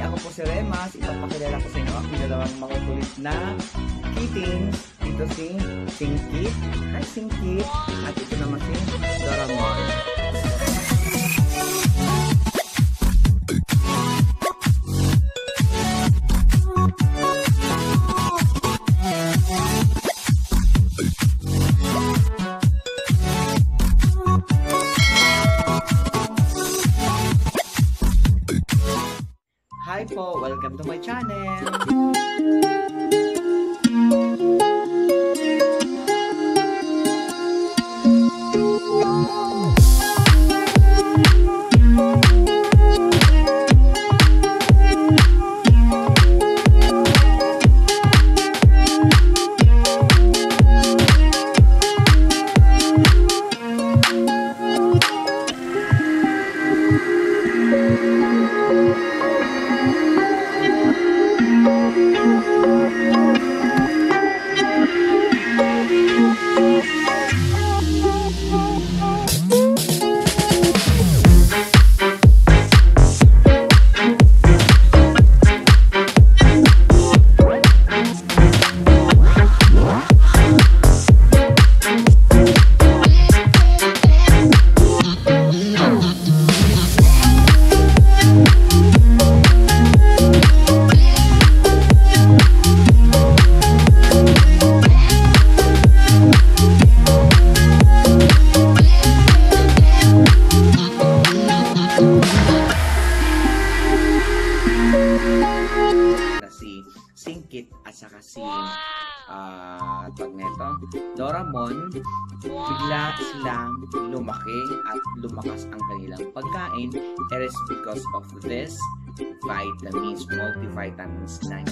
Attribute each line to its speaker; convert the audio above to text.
Speaker 1: ako po si Remas. Ipapakilala ko sa inyo ang dalawang makukulit na kittens. Ito si Singkit. Hi Singkit. At ito naman si Doraemon. Hi po! Welcome to my channel! Singkit at saka si tawag nito, Doraemon, bigla silang lumaki at lumakas ang kanilang pagkain. It is because of this vitamins, multivitamins na